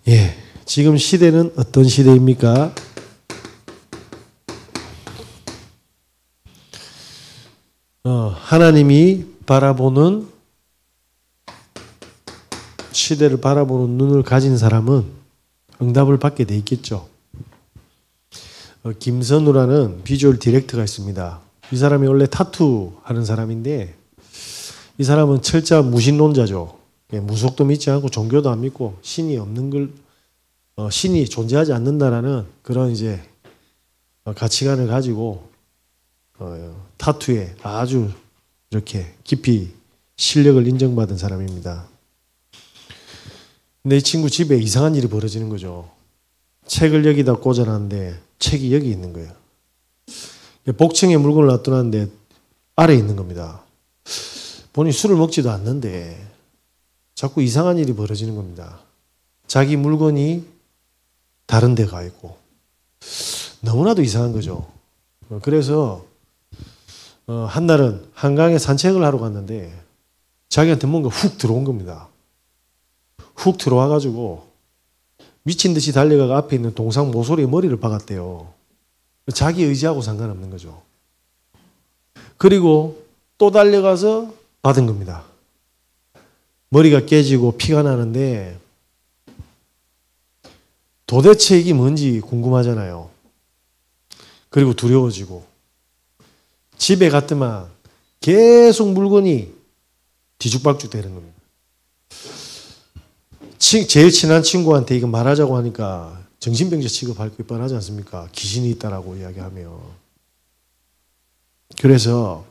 예, 지금 시대는 어떤 시대입니까? 하나님이 바라보는 시대를 바라보는 눈을 가진 사람은 응답을 받게 돼 있겠죠. 김선우라는 비주얼 디렉터가 있습니다. 이 사람이 원래 타투 하는 사람인데 이 사람은 철저한 무신론자죠. 무속도 믿지 않고 종교도 안 믿고 신이 없는 걸 신이 존재하지 않는다라는 그런 이제 가치관을 가지고 타투에 아주 이렇게 깊이 실력을 인정받은 사람입니다. 근데 이 친구 집에 이상한 일이 벌어지는 거죠. 책을 여기다 꽂아놨는데 책이 여기 있는 거예요. 복층에 물건을 놔두놨는데 아래에 있는 겁니다. 본인이 술을 먹지도 않는데 자꾸 이상한 일이 벌어지는 겁니다. 자기 물건이 다른 데 가 있고 너무나도 이상한 거죠. 그래서 한날은 한강에 산책을 하러 갔는데 자기한테 뭔가 훅 들어온 겁니다. 훅 들어와가지고 미친 듯이 달려가가 앞에 있는 동상 모서리에 머리를 박았대요. 자기 의지하고 상관없는 거죠. 그리고 또 달려가서 받은 겁니다. 머리가 깨지고 피가 나는데 도대체 이게 뭔지 궁금하잖아요. 그리고 두려워지고 집에 갔더만 계속 물건이 뒤죽박죽 되는 겁니다. 제일 친한 친구한테 이거 말하자고 하니까 정신병자 취급할 뻔하지 않습니까? 귀신이 있다라고 이야기하면. 그래서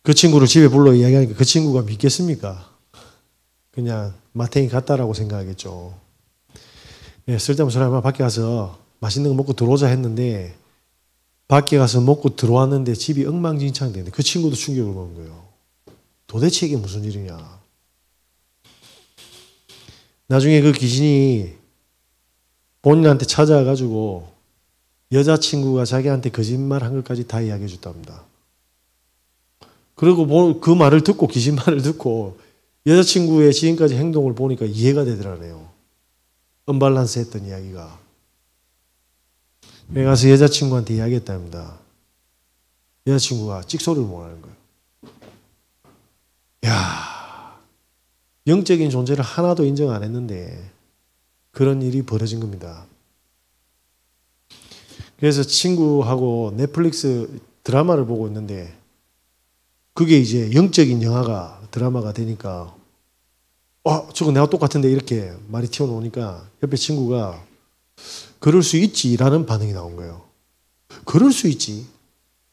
그 친구를 집에 불러 이야기하니까 그 친구가 믿겠습니까? 그냥 마탱이 같다라고 생각하겠죠. 예, 쓸데없는 소리 하면 밖에 가서 맛있는 거 먹고 들어오자 했는데 밖에 가서 먹고 들어왔는데 집이 엉망진창되는데 그 친구도 충격을 먹은 거예요. 도대체 이게 무슨 일이냐. 나중에 그 귀신이 본인한테 찾아와가지고 여자친구가 자기한테 거짓말 한 것까지 다 이야기해 줬답니다. 그리고 그 말을 듣고 귀신 말을 듣고 여자친구의 지금까지 행동을 보니까 이해가 되더라네요. 언밸런스 했던 이야기가. 그래 가서 여자친구한테 이야기했답니다. 여자친구가 찍소리를 못하는 거예요. 야, 영적인 존재를 하나도 인정 안 했는데 그런 일이 벌어진 겁니다. 그래서 친구하고 넷플릭스 드라마를 보고 있는데 그게 이제 영적인 영화가 드라마가 되니까 저거 내가 똑같은데 이렇게 말이 튀어나오니까 옆에 친구가 그럴 수 있지라는 반응이 나온 거예요. 그럴 수 있지.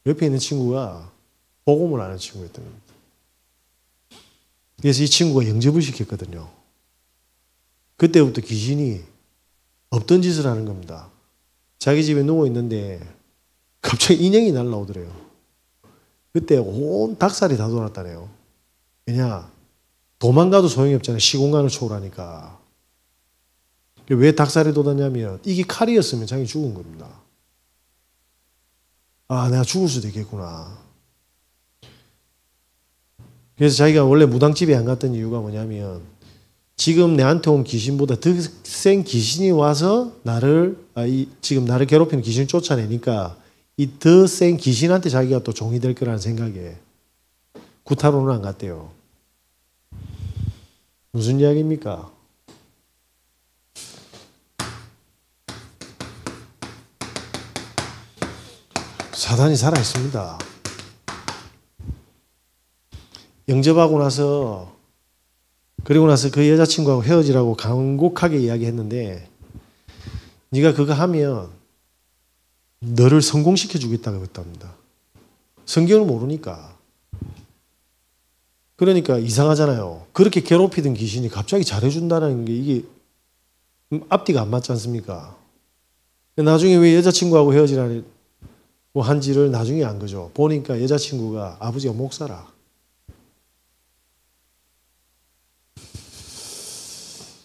옆에 있는 친구가 복음을 아는 친구였던 겁니다. 그래서 이 친구가 영접을 시켰거든요. 그때부터 귀신이 없던 짓을 하는 겁니다. 자기 집에 누워있는데 갑자기 인형이 날라오더래요. 그때 온 닭살이 다 돌았다네요. 왜냐? 도망가도 소용이 없잖아요. 시공간을 초월하니까. 왜 닭살이 돋았냐면 이게 칼이었으면 자기 죽은 겁니다. 아, 내가 죽을 수도 있겠구나. 그래서 자기가 원래 무당집에 안 갔던 이유가 뭐냐면 지금 내한테 온 귀신보다 더 센 귀신이 와서 지금 나를 괴롭히는 귀신을 쫓아내니까 이 더 센 귀신한테 자기가 또 종이 될 거라는 생각에 구타로는 안 갔대요. 무슨 이야기입니까? 사단이 살아있습니다. 영접하고 나서 그리고 나서 그 여자친구하고 헤어지라고 간곡하게 이야기했는데 네가 그거 하면 너를 성공시켜 주겠다고 했답니다. 성경을 모르니까. 그러니까 이상하잖아요. 그렇게 괴롭히던 귀신이 갑자기 잘해준다는 게 이게 앞뒤가 안 맞지 않습니까? 나중에 왜 여자친구하고 헤어지라고 한지를 나중에 안 거죠. 보니까 여자친구가 아버지가 목사라.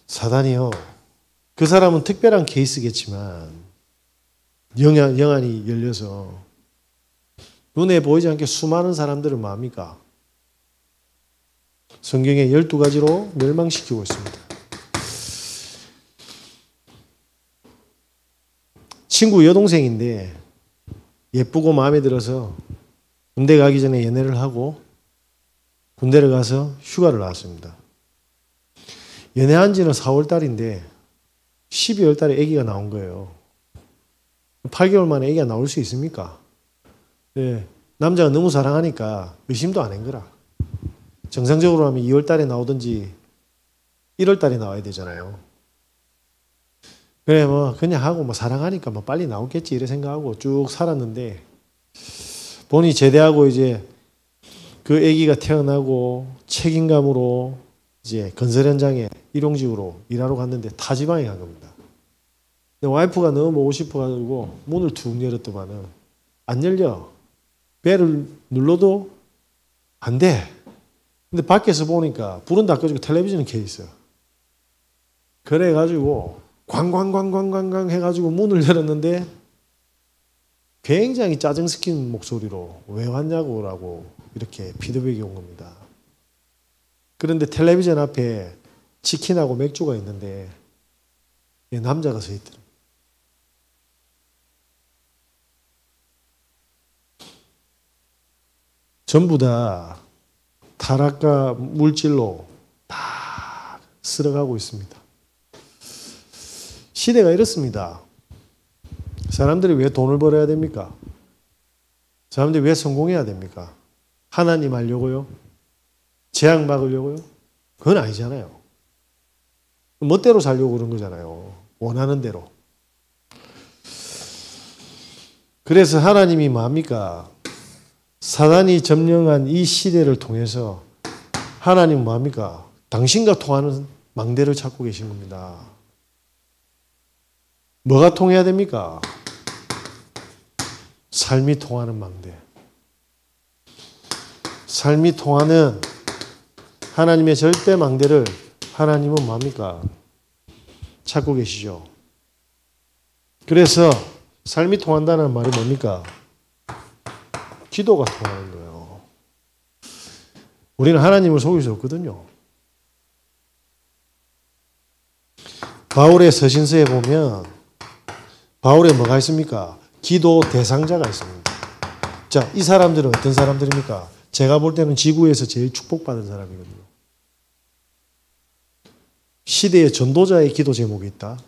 사단이요. 그 사람은 특별한 케이스겠지만 영안이 열려서 눈에 보이지 않게 수많은 사람들을 뭐합니까? 성경에 12가지로 멸망시키고 있습니다. 친구 여동생인데 예쁘고 마음에 들어서 군대 가기 전에 연애를 하고 군대를 가서 휴가를 나왔습니다. 연애한 지는 4월 달인데 12월 달에 아기가 나온 거예요. 8개월 만에 아기가 나올 수 있습니까? 네, 남자가 너무 사랑하니까 의심도 안 한 거라. 정상적으로 하면 2월 달에 나오든지 1월 달에 나와야 되잖아요. 그래 뭐 그냥 하고 뭐 사랑하니까 뭐 빨리 나오겠지 이래 생각하고 쭉 살았는데 본인이 제대하고 이제 그 아기가 태어나고 책임감으로 이제 건설 현장에 일용직으로 일하러 갔는데 타지방에 간 겁니다. 근데 와이프가 너무 오고 싶어가지고 문을 툭 열었더만은 안 열려. 배를 눌러도 안 돼. 근데 밖에서 보니까 불은 다 꺼지고 텔레비전은 켜 있어요. 그래가지고 광광광광광광 해가지고 문을 열었는데 굉장히 짜증 섞인 목소리로 왜 왔냐고라고 이렇게 피드백이 온 겁니다. 그런데 텔레비전 앞에 치킨하고 맥주가 있는데 남자가 서 있더라고요. 전부 다 타락과 물질로 다 쓸어가고 있습니다. 시대가 이렇습니다. 사람들이 왜 돈을 벌어야 됩니까? 사람들이 왜 성공해야 됩니까? 하나님 하려고요? 재앙 막으려고요? 그건 아니잖아요. 멋대로 살려고 그런 거잖아요. 원하는 대로. 그래서 하나님이 뭡니까? 사단이 점령한 이 시대를 통해서 하나님은 뭡니까? 당신과 통하는 망대를 찾고 계신 겁니다. 뭐가 통해야 됩니까? 삶이 통하는 망대. 삶이 통하는 하나님의 절대 망대를 하나님은 뭡니까? 찾고 계시죠. 그래서 삶이 통한다는 말이 뭡니까? 기도가 통하는 거예요. 우리는 하나님을 속일 수 없거든요. 바울의 서신서에 보면 바울에 뭐가 있습니까? 기도 대상자가 있습니다. 자, 이 사람들은 어떤 사람들입니까? 제가 볼 때는 지구에서 제일 축복받은 사람이거든요. 시대의 전도자의 기도 제목이 있다.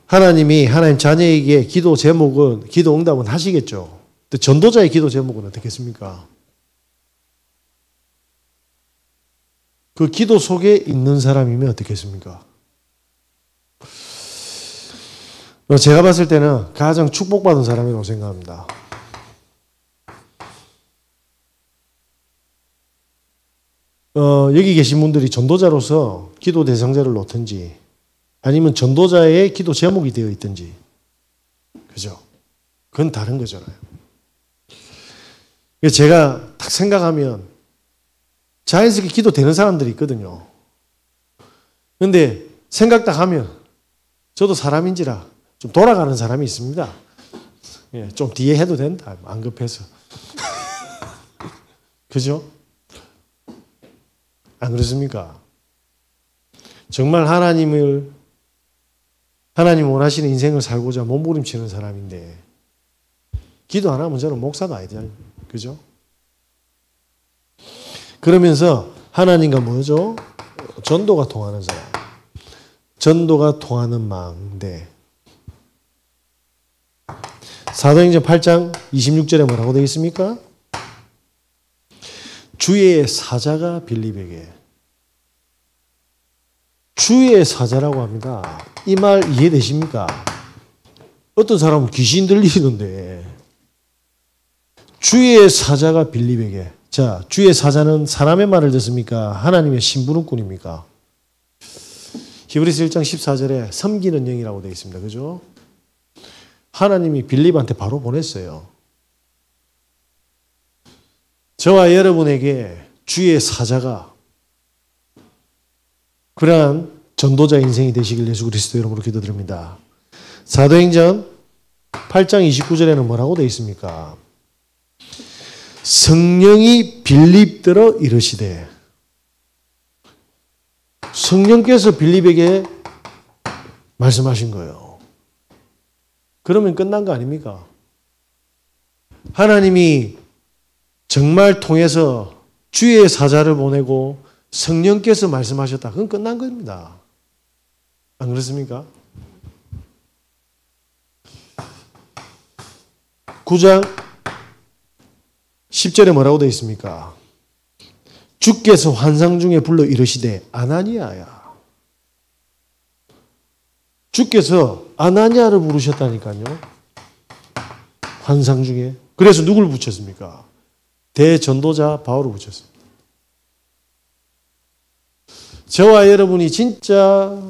하나님이 하나님 자녀에게 기도 제목은, 기도 응답은 하시겠죠. 근데 전도자의 기도 제목은 어떻겠습니까? 그 기도 속에 있는 사람이면 어떻겠습니까? 제가 봤을 때는 가장 축복받은 사람이라고 생각합니다. 여기 계신 분들이 전도자로서 기도 대상자를 놓든지 아니면 전도자의 기도 제목이 되어 있든지, 그죠? 그건 다른 거잖아요. 제가 딱 생각하면 자연스럽게 기도 되는 사람들이 있거든요. 그런데 생각 딱 하면 저도 사람인지라 좀 돌아가는 사람이 있습니다. 예, 좀 뒤에 해도 된다. 안 급해서. 그죠? 안 그렇습니까? 정말 하나님 원하시는 인생을 살고자 몸부림치는 사람인데 기도 안 하면 저는 목사도 아니잖아요. 그죠? 그러면서 하나님과 뭐죠? 전도가 통하는 사람. 전도가 통하는 망대. 사도행전 8장 26절에 뭐라고 되어 있습니까? 주의 사자가 빌립에게. 주의 사자라고 합니다. 이 말 이해되십니까? 어떤 사람은 귀신 들리는데 주의 사자가 빌립에게. 자, 주의 사자는 사람의 말을 듣습니까? 하나님의 심부름꾼입니까? 히브리서 1장 14절에 섬기는 영이라고 되어 있습니다. 그죠? 하나님이 빌립한테 바로 보냈어요. 저와 여러분에게 주의 사자가 그러한 전도자 인생이 되시길 예수 그리스도 이름으로 기도드립니다. 사도행전 8장 29절에는 뭐라고 되어 있습니까? 성령이 빌립더러 이르시되. 성령께서 빌립에게 말씀하신 거예요. 그러면 끝난 거 아닙니까? 하나님이 정말 통해서 주의 사자를 보내고 성령께서 말씀하셨다. 그건 끝난 겁니다. 안 그렇습니까? 9장 10절에 뭐라고 되어 있습니까? 주께서 환상 중에 불러 이르시되 아나니아야. 주께서 아나니아를 부르셨다니까요. 환상 중에. 그래서 누굴 붙였습니까? 대전도자 바울을 붙였습니다. 저와 여러분이 진짜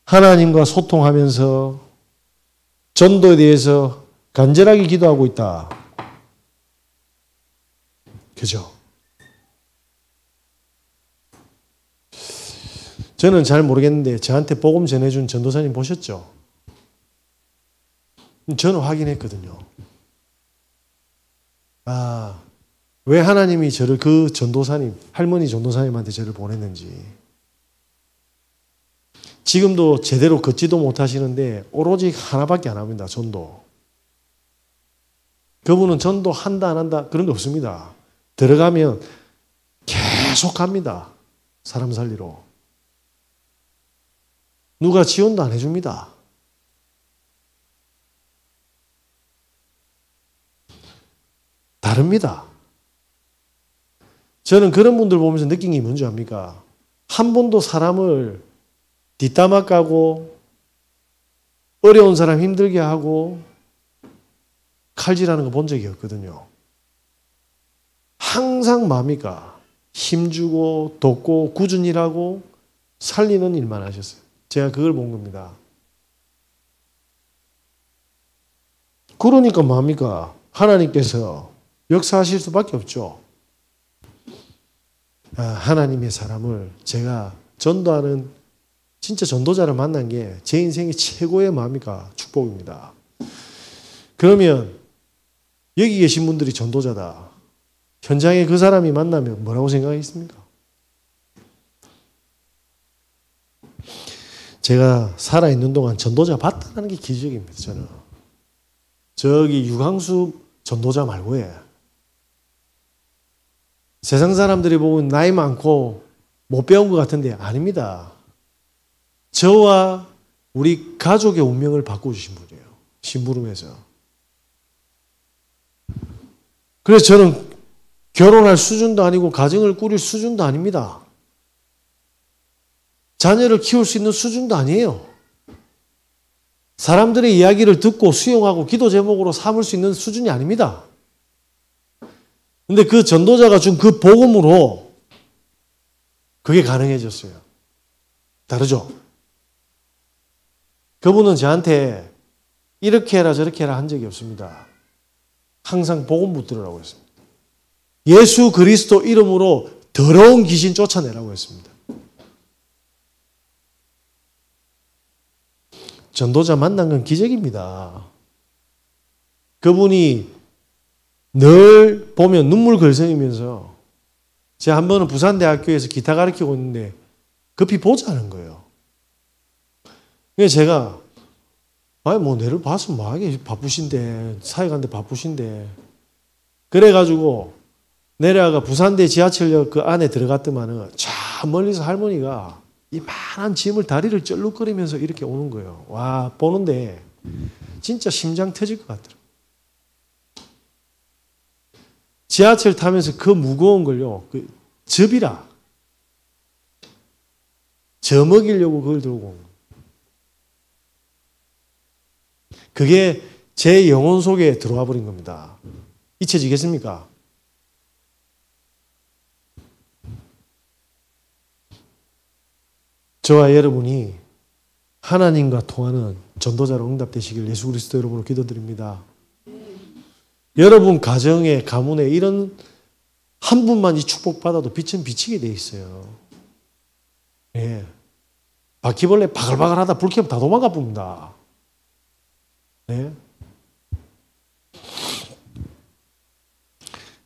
하나님과 소통하면서 전도에 대해서 간절하게 기도하고 있다. 그죠? 저는 잘 모르겠는데 저한테 복음 전해준 전도사님 보셨죠? 저는 확인했거든요. 아, 왜 하나님이 저를 그 전도사님, 할머니 전도사님한테 저를 보냈는지. 지금도 제대로 걷지도 못하시는데 오로지 하나밖에 안 합니다. 전도. 그분은 전도 한다 안 한다 그런 게 없습니다. 들어가면 계속 합니다. 사람 살리러. 누가 지원도 안 해줍니다. 다릅니다. 저는 그런 분들 보면서 느낀 게 뭔지 압니까? 한 번도 사람을 뒷담화 까고 어려운 사람 힘들게 하고 칼질하는 거 본 적이 없거든요. 항상 뭡니까? 힘주고 돕고 꾸준히 일하고 살리는 일만 하셨어요. 제가 그걸 본 겁니다. 그러니까 뭡니까? 하나님께서 역사하실 수밖에 없죠. 하나님의 사람을 제가 전도하는 진짜 전도자를 만난 게 제 인생의 최고의 뭡니까? 축복입니다. 그러면 여기 계신 분들이 전도자다. 현장에 그 사람이 만나면 뭐라고 생각하겠습니까? 제가 살아있는 동안 전도자 봤다는 게 기적입니다. 저는. 저기 유광수 전도자 말고에 세상 사람들이 보면 나이 많고 못 배운 것 같은데 아닙니다. 저와 우리 가족의 운명을 바꿔주신 분이에요. 심부름에서. 그래서 저는 결혼할 수준도 아니고 가정을 꾸릴 수준도 아닙니다. 자녀를 키울 수 있는 수준도 아니에요. 사람들의 이야기를 듣고 수용하고 기도 제목으로 삼을 수 있는 수준이 아닙니다. 근데 그 전도자가 준 그 복음으로 그게 가능해졌어요. 다르죠? 그분은 저한테 이렇게 해라 저렇게 해라 한 적이 없습니다. 항상 복음 붙들으라고 했습니다. 예수 그리스도 이름으로 더러운 귀신 쫓아내라고 했습니다. 전도자 만난 건 기적입니다. 그분이 늘 보면 눈물 글썽이면서 제가 한 번은 부산대학교에서 기타 가르치고 있는데 급히 보자는 거예요. 그래서 제가 아니 뭐 내를 봤으면 뭐하게 바쁘신데 사회가는데 바쁘신데 그래가지고 내려가 부산대 지하철역 그 안에 들어갔더만은 저 멀리서 할머니가 이만한 짐을 다리를 쩔룩거리면서 이렇게 오는 거예요. 와 보는데 진짜 심장 터질 것 같더라고요. 지하철 타면서 그 무거운 걸요. 그 접이라. 저 먹이려고 그걸 들고 온 거예요. 그게 제 영혼 속에 들어와 버린 겁니다. 잊혀지겠습니까? 저와 여러분이 하나님과 통하는 전도자로 응답되시길 예수 그리스도 이름으로 기도드립니다. 여러분 가정에 가문에 이런 한 분만 이 축복받아도 빛은 비치게 돼 있어요. 예. 바퀴벌레 바글바글하다 불 켜면 다 도망가 봅니다. 네.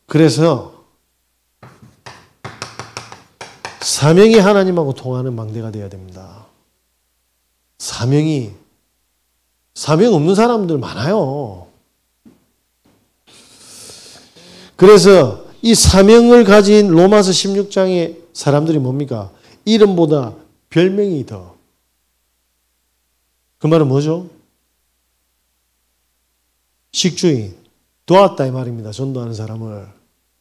그래서 사명이 하나님하고 통하는 망대가 되어야 됩니다. 사명 없는 사람들 많아요. 그래서 이 사명을 가진 로마서 16장의 사람들이 뭡니까? 이름보다 별명이 더. 그 말은 뭐죠? 식주인, 도왔다 이 말입니다. 전도하는 사람을.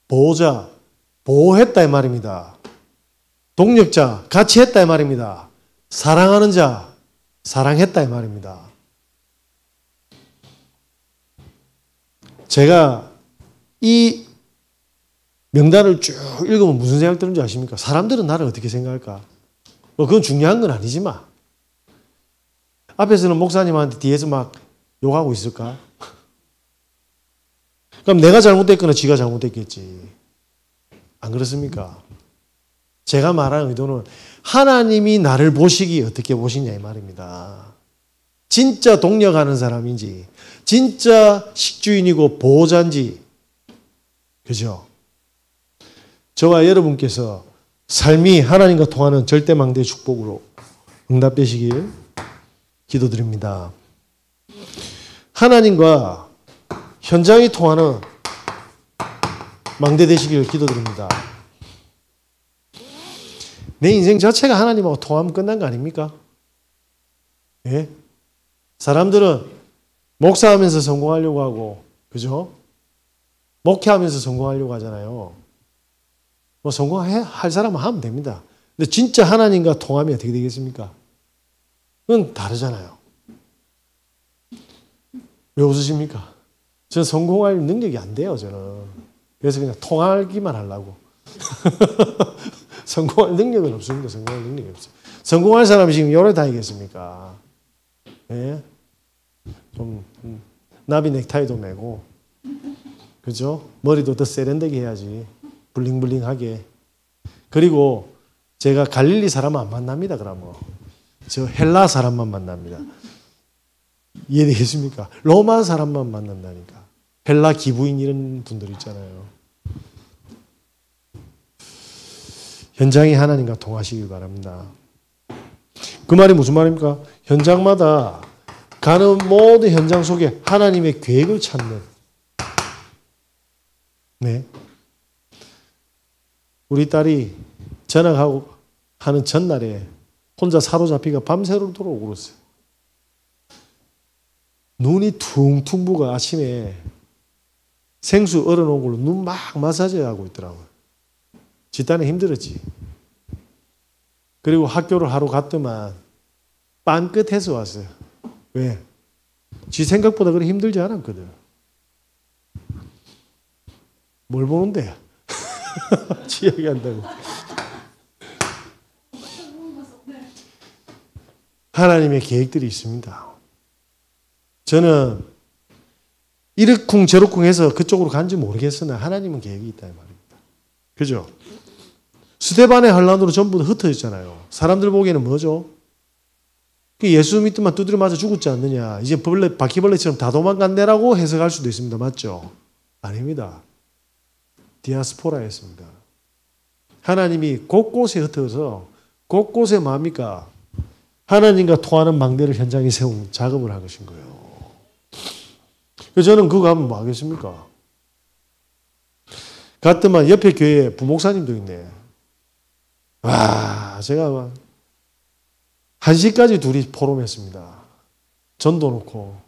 보호자, 보호했다 이 말입니다. 동력자, 같이 했다 이 말입니다. 사랑하는 자, 사랑했다 이 말입니다. 제가 이 명단을 쭉 읽으면 무슨 생각 드는지 아십니까? 사람들은 나를 어떻게 생각할까? 그건 중요한 건 아니지만 앞에서는 목사님한테 뒤에서 막 욕하고 있을까? 그럼 내가 잘못됐거나 지가 잘못됐겠지. 안 그렇습니까? 제가 말하는 의도는 하나님이 나를 보시기 어떻게 보시냐 이 말입니다. 진짜 동력하는 사람인지 진짜 식주인이고 보호자인지 그죠? 저와 여러분께서 삶이 하나님과 통하는 절대망대의 축복으로 응답되시길 기도드립니다. 하나님과 현장이 통하는 망대 되시길 기도드립니다. 내 인생 자체가 하나님하고 통하면 끝난 거 아닙니까? 예? 사람들은 목사하면서 성공하려고 하고, 그죠? 목회하면서 성공하려고 하잖아요. 뭐 성공할 사람은 하면 됩니다. 근데 진짜 하나님과 통하면 어떻게 되겠습니까? 그건 다르잖아요. 왜 웃으십니까? 저는 성공할 능력이 안 돼요, 저는. 그래서 그냥 통하기만 하려고. 성공할 능력은 없습니다. 성공할 능력이 없어요. 성공할 사람이 지금 요래 다니겠습니까? 예? 좀 나비 넥타이도 매고, 그죠? 머리도 더 세련되게 해야지. 블링블링하게. 그리고 제가 갈릴리 사람은 안 만납니다. 그러면 저 헬라 사람만 만납니다. 이해되겠습니까? 로마 사람만 만난다니까. 헬라 기부인 이런 분들 있잖아요. 현장이 하나님과 통하시길 바랍니다. 그 말이 무슨 말입니까? 현장마다 가는 모든 현장 속에 하나님의 계획을 찾는. 네. 우리 딸이 전학하고 하는 전날에 혼자 사로잡히가 밤새도록 오고 그랬어요. 눈이 퉁퉁 부고 아침에 생수 얼어놓은 걸로 눈 막 마사지 하고 있더라고요. 집단에 힘들었지. 그리고 학교를 하러 갔더만 빤끝해서 왔어요. 왜? 지 생각보다 그렇게 힘들지 않았거든. 뭘 보는데? 지 얘기한다고. 하나님의 계획들이 있습니다. 저는 이르쿵 저르쿵 해서 그쪽으로 간지 모르겠으나 하나님은 계획이 있다 이 말입니다. 그죠? 스데반의 환란으로 전부 다 흩어졌잖아요. 사람들 보기에는 뭐죠? 예수 믿더만 두드려 맞아 죽었지 않느냐. 이제 바퀴벌레처럼 다 도망간다라고 해석할 수도 있습니다. 맞죠? 아닙니다. 디아스포라였습니다. 하나님이 곳곳에 흩어져서 곳곳에 뭡니까? 하나님과 통하는 망대를 현장에 세운 작업을 한 것인 거예요. 그래서 저는 그거 하면 뭐 하겠습니까? 갔더만 옆에 교회에 부목사님도 있네. 와, 제가 1시까지 둘이 포럼했습니다. 전도 놓고.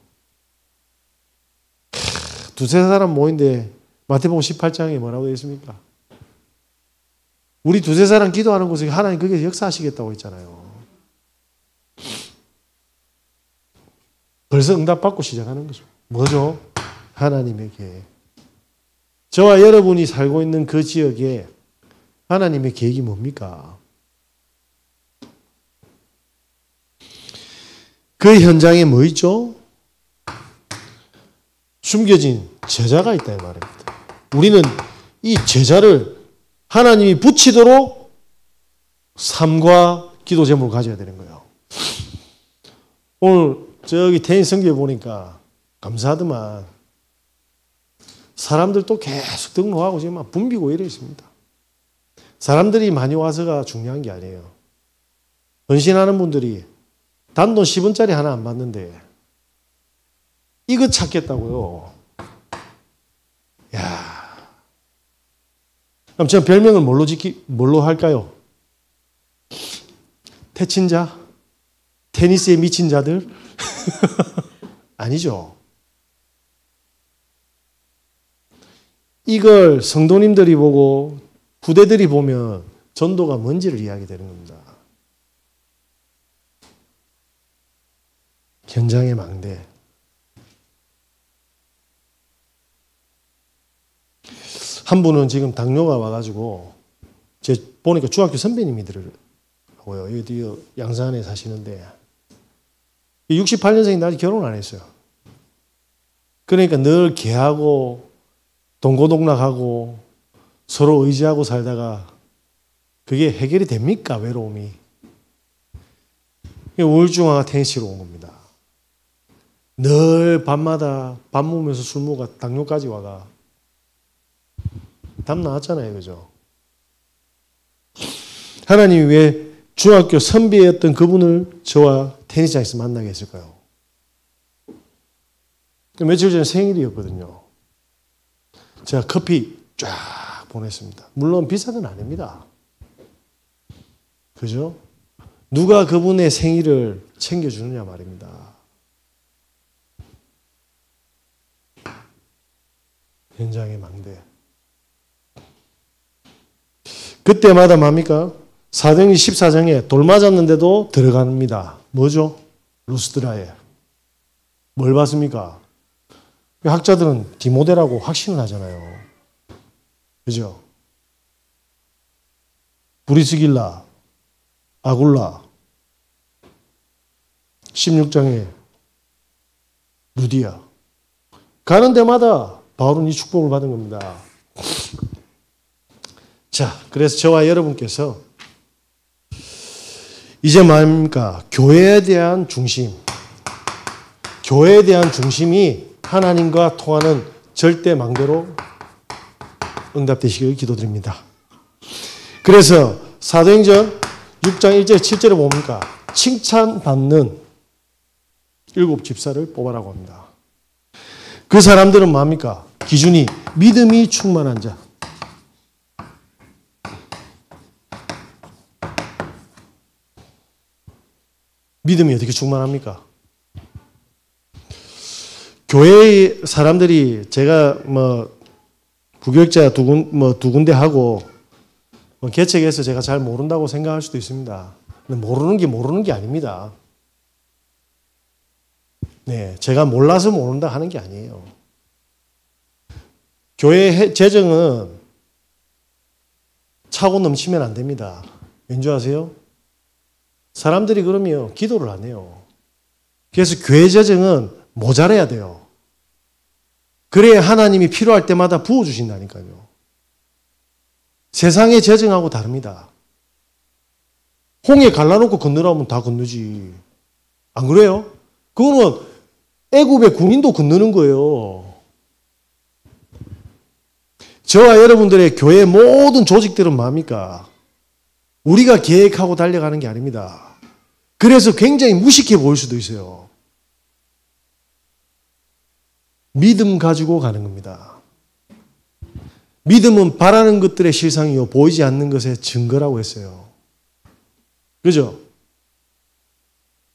두세 사람 모인데 마태복음 18장에 뭐라고 되어 있습니까? 우리 두세 사람 기도하는 곳에 하나님 그게 역사하시겠다고 했잖아요. 벌써 응답받고 시작하는 거죠. 뭐죠? 하나님의 계획. 저와 여러분이 살고 있는 그 지역에 하나님의 계획이 뭡니까? 그 현장에 뭐 있죠? 숨겨진 제자가 있다 이 말입니다. 우리는 이 제자를 하나님이 붙이도록 삶과 기도 제목을 가져야 되는 거예요. 오늘 저기 태인 성교에 보니까 감사하더만 사람들 또 계속 등록하고 지금 막 붐비고 이래 있습니다. 사람들이 많이 와서가 중요한 게 아니에요. 헌신하는 분들이 단돈 10원짜리 하나 안 받는데 이거 찾겠다고요. 야, 그럼 제가 별명을 뭘로 할까요? 태친자? 테니스에 미친 자들? 아니죠. 이걸 성도님들이 보고 후대들이 보면 전도가 뭔지를 이해하게 되는 겁니다. 현장의 망대. 한 분은 지금 당뇨가 와가지고 제 보니까 중학교 선배님이더라고요. 여기 양산에 사시는데 68년생인데 아직 결혼 안 했어요. 그러니까 늘 개하고 동고동락하고 서로 의지하고 살다가 그게 해결이 됩니까? 외로움이. 우울증화가 테니스로 온 겁니다. 늘 밤마다 밥 먹으면서 술 먹어 당뇨까지 와가. 답 나왔잖아요. 그죠? 하나님이 왜 중학교 선배였던 그분을 저와 테니스장에서 만나게 했을까요? 며칠 전에 생일이었거든요. 제가 커피 쫙 보냈습니다. 물론 비싼 건 아닙니다. 그죠? 누가 그분의 생일을 챙겨주느냐 말입니다. 현장의 망대. 그때마다 뭡니까? 사도행전 14장에 돌 맞았는데도 들어갑니다. 뭐죠? 루스드라에. 뭘 봤습니까? 학자들은 디모데라고 확신을 하잖아요. 그죠? 브리스길라, 아굴라, 16장에 루디아. 가는 데마다 바울은 이 축복을 받은 겁니다. 자, 그래서 저와 여러분께서 이제 뭡니까? 교회에 대한 중심. 교회에 대한 중심이 하나님과 통하는 절대 망대로 응답되시길 기도드립니다. 그래서 사도행전 6장 1절 7절에 뭡니까? 칭찬받는 7 집사를 뽑아라고 합니다. 그 사람들은 뭡니까? 기준이 믿음이 충만한 자. 믿음이 어떻게 충만합니까? 교회의 사람들이 제가 부교육자 두 군데 하고 개척해서 제가 잘 모른다고 생각할 수도 있습니다. 근데 모르는 게 아닙니다. 네, 제가 몰라서 모른다 하는 게 아니에요. 교회 재정은 차고 넘치면 안 됩니다. 왠지 아세요? 사람들이 그러면 기도를 안 해요. 그래서 교회 재정은 모자라야 돼요. 그래야 하나님이 필요할 때마다 부어주신다니까요. 세상의 재정하고 다릅니다. 홍해 갈라놓고 건너라면 다 건너지. 안 그래요? 그거는 애굽의 군인도 건너는 거예요. 저와 여러분들의 교회 모든 조직들은 뭡니까? 우리가 계획하고 달려가는 게 아닙니다. 그래서 굉장히 무식해 보일 수도 있어요. 믿음 가지고 가는 겁니다. 믿음은 바라는 것들의 실상이요 보이지 않는 것의 증거라고 했어요. 그죠?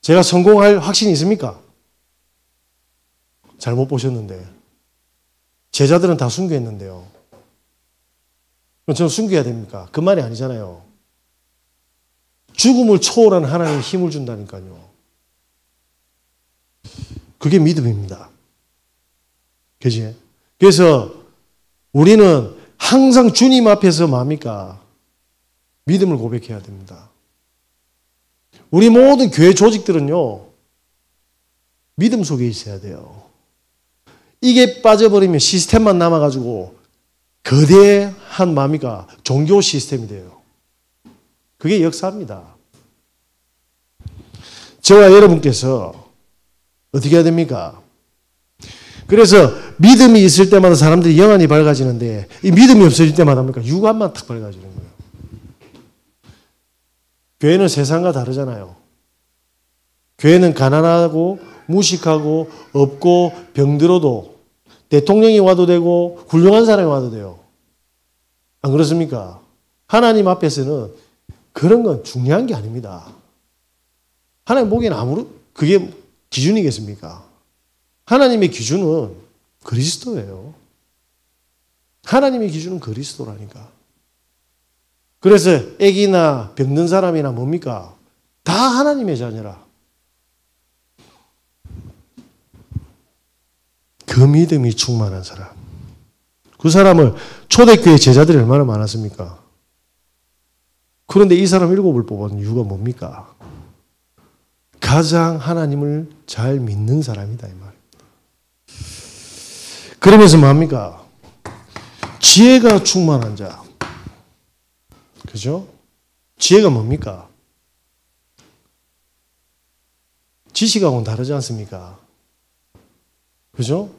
제가 성공할 확신이 있습니까? 잘못 보셨는데. 제자들은 다 순교했는데요. 그럼 저는 순교해야 됩니까? 그 말이 아니잖아요. 죽음을 초월한 하나님이 힘을 준다니까요. 그게 믿음입니다. 그지? 그래서 우리는 항상 주님 앞에서 뭡니까? 믿음을 고백해야 됩니다. 우리 모든 교회 조직들은요, 믿음 속에 있어야 돼요. 이게 빠져버리면 시스템만 남아가지고 거대한 뭡니까? 종교 시스템이 돼요. 그게 역사입니다. 저와 여러분께서 어떻게 해야 됩니까? 그래서 믿음이 있을 때마다 사람들이 영안이 밝아지는데 이 믿음이 없어질 때마다 뭡니까? 육안만 탁 밝아지는 거예요. 교회는 세상과 다르잖아요. 교회는 가난하고 무식하고 없고 병들어도 대통령이 와도 되고 훌륭한 사람이 와도 돼요. 안 그렇습니까? 하나님 앞에서는 그런 건 중요한 게 아닙니다. 하나님 보기에는 그게 기준이겠습니까? 하나님의 기준은 그리스도예요. 하나님의 기준은 그리스도라니까. 그래서 애기나 병든 사람이나 뭡니까? 다 하나님의 자녀라. 그 믿음이 충만한 사람. 그 사람을 초대교회 제자들이 얼마나 많았습니까? 그런데 이 사람 7을 뽑은 이유가 뭡니까? 가장 하나님을 잘 믿는 사람이다 이 말입니다. 그러면서 뭡니까? 지혜가 충만한 자. 그죠? 지혜가 뭡니까? 지식하고는 다르지 않습니까? 그죠?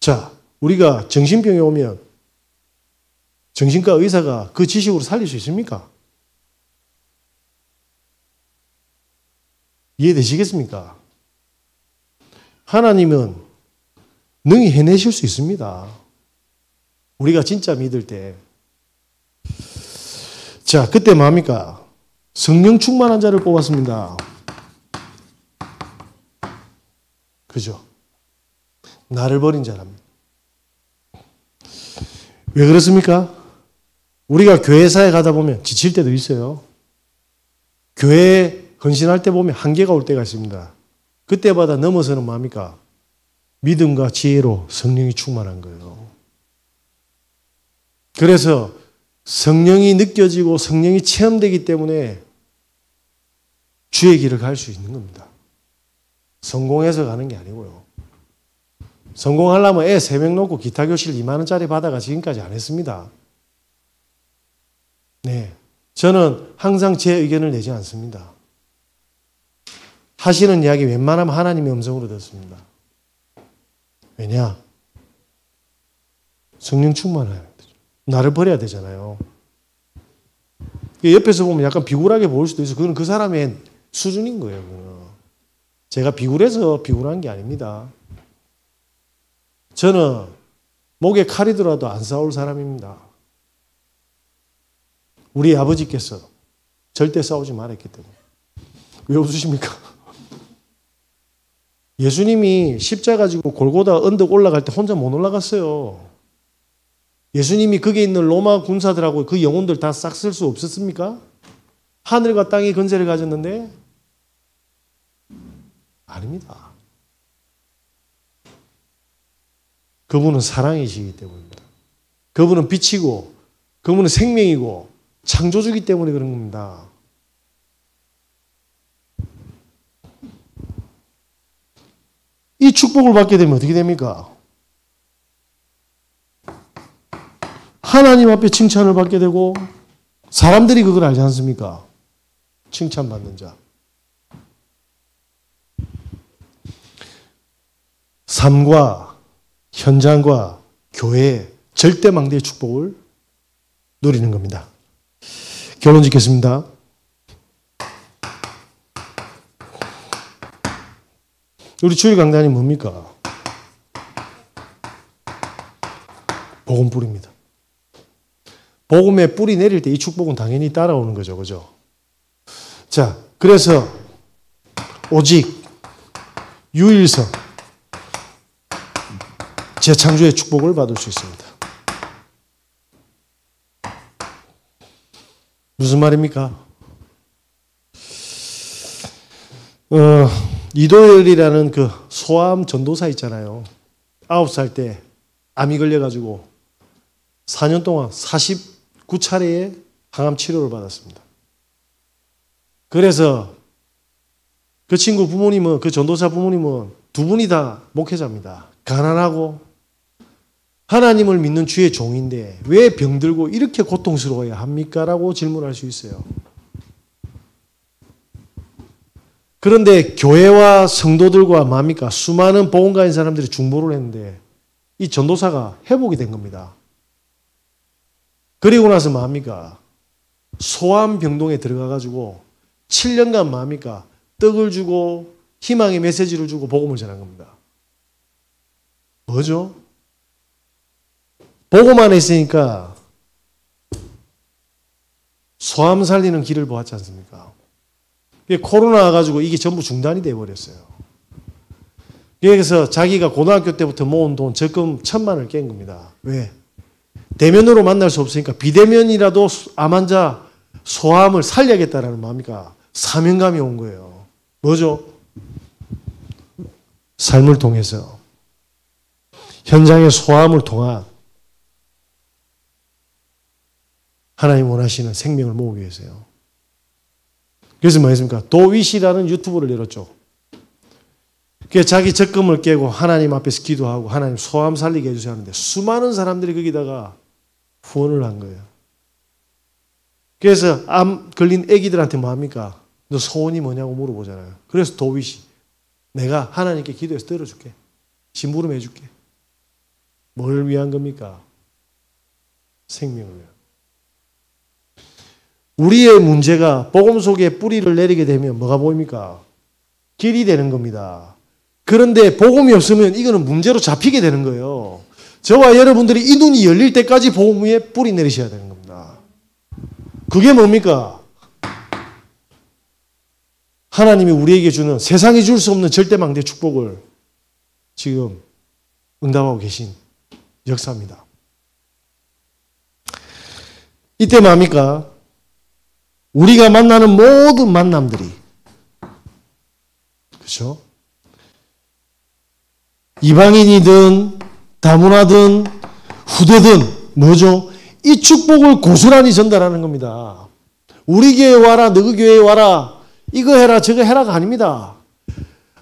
자, 우리가 정신병에 오면 정신과 의사가 그 지식으로 살릴 수 있습니까? 이해되시겠습니까? 하나님은 능히 해내실 수 있습니다. 우리가 진짜 믿을 때. 자, 그때 뭡니까? 성령 충만한 자를 뽑았습니다. 그죠? 나를 버린 자랍니다. 왜 그렇습니까? 우리가 교회사에 가다 보면 지칠 때도 있어요. 교회에 헌신할 때 보면 한계가 올 때가 있습니다. 그때마다 넘어서는 뭡니까? 믿음과 지혜로 성령이 충만한 거예요. 그래서 성령이 느껴지고 성령이 체험되기 때문에 주의 길을 갈 수 있는 겁니다. 성공해서 가는 게 아니고요. 성공하려면 애 3명 놓고 기타 교실 2만 원짜리 받아가 지금까지 안 했습니다. 네, 저는 항상 제 의견을 내지 않습니다. 하시는 이야기 웬만하면 하나님의 음성으로 듣습니다. 왜냐? 성령 충만해야 되죠. 나를 버려야 되잖아요. 옆에서 보면 약간 비굴하게 보일 수도 있어요. 그건 그 사람의 수준인 거예요. 그건. 제가 비굴해서 비굴한 게 아닙니다. 저는 목에 칼이 들어도 안 싸울 사람입니다. 우리 아버지께서 절대 싸우지 말았기 때문에. 왜 웃으십니까? 예수님이 십자가 지고 골고다 언덕 올라갈 때 혼자 못 올라갔어요. 예수님이 거기에 있는 로마 군사들하고 그 영혼들 다 싹 쓸 수 없었습니까? 하늘과 땅이 권세를 가졌는데 아닙니다. 그분은 사랑이시기 때문입니다. 그분은 빛이고 그분은 생명이고 창조주기 때문에 그런 겁니다. 이 축복을 받게 되면 어떻게 됩니까? 하나님 앞에 칭찬을 받게 되고 사람들이 그걸 알지 않습니까? 칭찬받는 자. 삶과 현장과 교회의 절대망대의 축복을 누리는 겁니다. 결론 짓겠습니다. 우리 주일 강단이 뭡니까? 복음 뿌리입니다. 복음에 뿌리 내릴 때 이 축복은 당연히 따라오는 거죠. 그죠? 자, 그래서 오직 유일성 재창조의 축복을 받을 수 있습니다. 무슨 말입니까? 이도열이라는 그 소아암 전도사 있잖아요. 9살 때 암이 걸려가지고 4년 동안 49차례의 항암 치료를 받았습니다. 그래서 그 친구 부모님은, 그 전도사 부모님은 두 분이 다 목회자입니다. 가난하고 하나님을 믿는 주의 종인데 왜 병들고 이렇게 고통스러워야 합니까? 라고 질문할 수 있어요. 그런데 교회와 성도들과 뭡니까? 수많은 복음가인 사람들이 중보를 했는데 이 전도사가 회복이 된 겁니다. 그리고 나서 뭡니까? 소아암 병동에 들어가가지고 7년간 뭡니까? 떡을 주고 희망의 메시지를 주고 복음을 전한 겁니다. 뭐죠? 복음만 있으니까 소암 살리는 길을 보았지 않습니까? 코로나 와가지고 이게 전부 중단이 돼버렸어요. 그래서 자기가 고등학교 때부터 모은 돈 적금 1,000만을 깬 겁니다. 왜? 대면으로 만날 수 없으니까 비대면이라도 암 환자 소암을 살려야겠다라는 마음이니까 사명감이 온 거예요. 뭐죠? 삶을 통해서 현장의 소암을 통한 하나님 원하시는 생명을 모으기 위해서요. 그래서 뭐 했습니까? 도윗이라는 유튜브를 열었죠. 그래서 자기 적금을 깨고 하나님 앞에서 기도하고 하나님 소암 살리게 해주세요 하는데 수많은 사람들이 거기다가 후원을 한 거예요. 그래서 암 걸린 애기들한테 뭐 합니까? 너 소원이 뭐냐고 물어보잖아요. 그래서 도윗이 내가 하나님께 기도해서 들어줄게. 심부름 해줄게. 뭘 위한 겁니까? 생명을 위한. 우리의 문제가 복음 속에 뿌리를 내리게 되면 뭐가 보입니까? 길이 되는 겁니다. 그런데 복음이 없으면 이거는 문제로 잡히게 되는 거예요. 저와 여러분들이 이 눈이 열릴 때까지 복음 위에 뿌리 내리셔야 되는 겁니다. 그게 뭡니까? 하나님이 우리에게 주는 세상이 줄 수 없는 절대망대 축복을 지금 응답하고 계신 역사입니다. 이때 뭡니까? 우리가 만나는 모든 만남들이 그렇죠? 이방인이든 다문화든 후대든 뭐죠? 이 축복을 고스란히 전달하는 겁니다. 우리 교회 와라, 너희 교회에 와라, 이거 해라, 저거 해라가 아닙니다.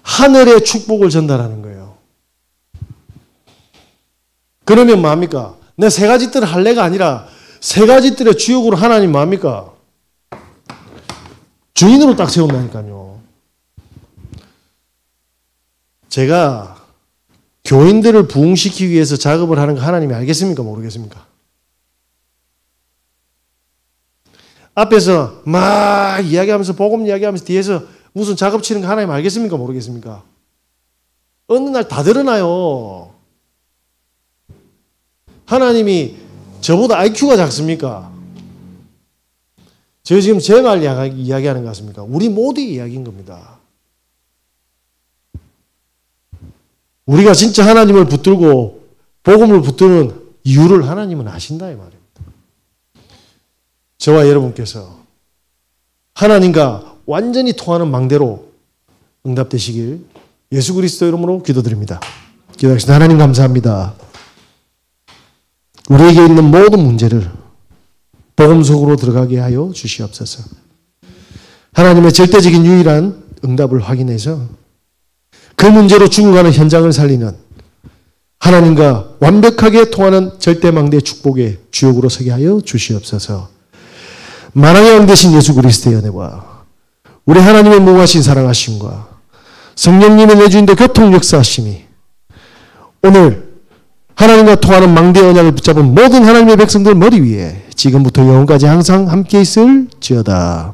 하늘의 축복을 전달하는 거예요. 그러면 뭡니까? 내 세 가지 뜰 할래가 아니라 세 가지 뜰의 주역으로 하나님 뭡니까? 주인으로 딱 세운다니까요. 제가 교인들을 부흥시키기 위해서 작업을 하는 거 하나님이 알겠습니까? 모르겠습니까? 앞에서 막 이야기하면서 복음 이야기하면서 뒤에서 무슨 작업 치는 거 하나님 알겠습니까? 모르겠습니까? 어느 날 다 드러나요. 하나님이 저보다 IQ가 작습니까? 제가 지금 제 말 이야기하는 것 같습니까? 우리 모두의 이야기인 겁니다. 우리가 진짜 하나님을 붙들고 복음을 붙드는 이유를 하나님은 아신다 이 말입니다. 저와 여러분께서 하나님과 완전히 통하는 망대로 응답되시길 예수 그리스도 이름으로 기도드립니다. 기도하겠습니다. 하나님 감사합니다. 우리에게 있는 모든 문제를 복음 속으로 들어가게 하여 주시옵소서. 하나님의 절대적인 유일한 응답을 확인해서 그 문제로 죽어가는 현장을 살리는 하나님과 완벽하게 통하는 절대망대 축복의 주역으로 서게 하여 주시옵소서. 만왕의 왕 되신 예수 그리스도의 은혜와 우리 하나님의 무한하신 사랑하심과 성령님의 내주인도 교통 역사하심이 오늘 하나님과 통하는 망대 언약을 붙잡은 모든 하나님의 백성들 머리 위에 지금부터 영원까지 항상 함께 있을지어다.